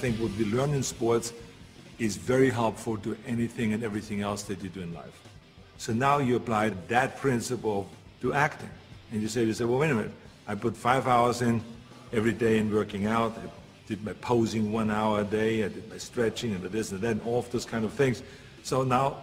think what we learn in sports is very helpful to anything and everything else that you do in life. So now you apply that principle to acting. And you say, well, wait a minute, I put 5 hours in every day in working out. I did my posing 1 hour a day. I did my stretching and this and that, and all of those kind of things. So now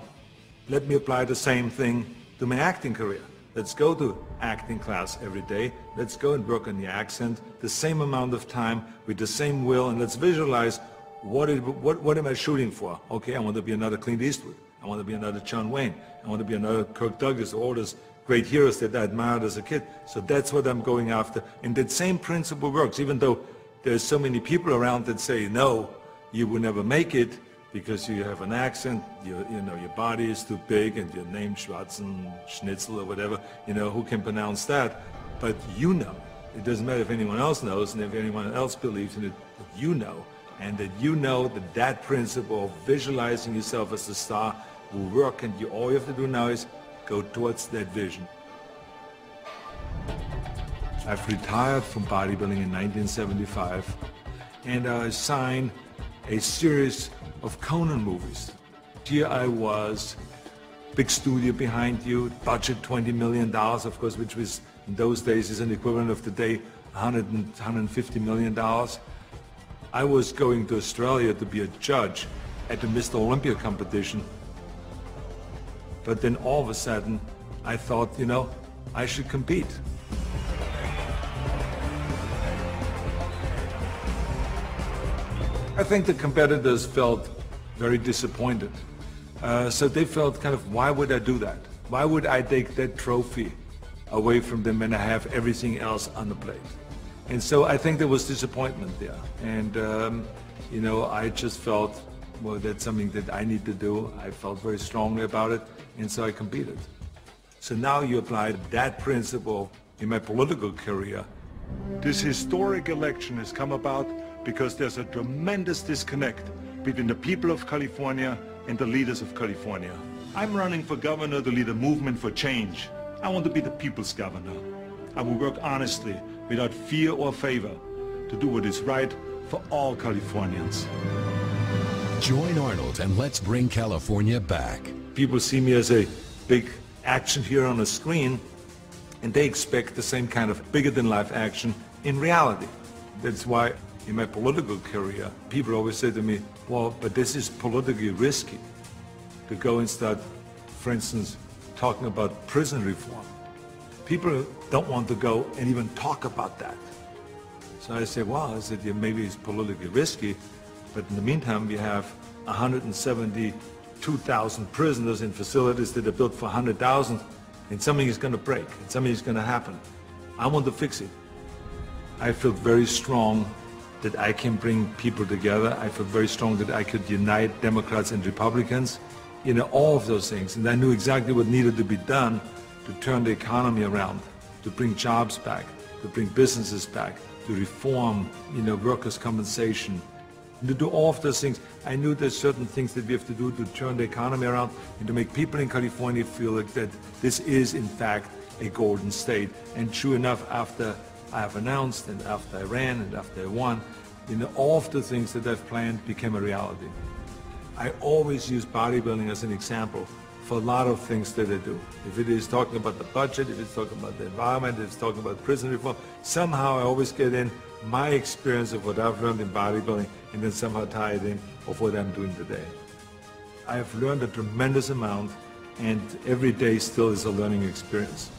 let me apply the same thing to my acting career. Let's go to acting class every day. Let's go and work on the accent the same amount of time with the same will, and let's visualize what am I shooting for? Okay, I want to be another Clint Eastwood. I want to be another John Wayne. I want to be another Kirk Douglas, all those great heroes that I admired as a kid. So that's what I'm going after. And that same principle works, even though there's so many people around that say, no, you will never make it because you have an accent, your body is too big, and your name Schnitzel or whatever, who can pronounce that? But you know. It doesn't matter if anyone else knows and if anyone else believes in it, but you know. And that you know that principle of visualizing yourself as a star will work, and all you have to do now is go towards that vision. I've retired from bodybuilding in 1975, and I assigned a series of Conan movies. Here I was, big studio behind you, budget $20 million, of course, which was in those days is an equivalent of today, $150 million. I was going to Australia to be a judge at the Mr. Olympia competition. But then all of a sudden, I thought, I should compete. I think the competitors felt very disappointed. So they felt kind of, why would I do that? Why would I take that trophy away from them when I have everything else on the plate? And so I think there was disappointment there. And, I just felt, well, that's something that I need to do. I felt very strongly about it, and so I competed. So now you apply that principle in my political career. This historic election has come about because there's a tremendous disconnect between the people of California and the leaders of California. I'm running for governor to lead a movement for change. I want to be the people's governor. I will work honestly, without fear or favor, to do what is right for all Californians. Join Arnold and let's bring California back. People see me as a big action hero on a screen, and they expect the same kind of bigger-than-life action in reality. That's why in my political career, people always say to me, well, but this is politically risky to go and start, for instance, talking about prison reform. People don't want to go and even talk about that. So I say, well, maybe it's politically risky, but in the meantime, we have 172,000 prisoners in facilities that are built for 100,000, and something is going to break, and something is going to happen. I want to fix it. I feel very strong that I can bring people together. I feel very strong that I could unite Democrats and Republicans, all of those things. And I knew exactly what needed to be done to turn the economy around, to bring jobs back, to bring businesses back, to reform, workers' compensation, and to do all of those things. I knew there's certain things that we have to do to turn the economy around and to make people in California feel like that this is, in fact, a golden state. And true enough, after I have announced, and after I ran, and after I won, all of the things that I've planned became a reality. I always use bodybuilding as an example for a lot of things that I do. If it is talking about the budget, if it's talking about the environment, if it's talking about prison reform, somehow I always get in my experience of what I've learned in bodybuilding and then somehow tie it in of what I'm doing today. I have learned a tremendous amount, and every day still is a learning experience.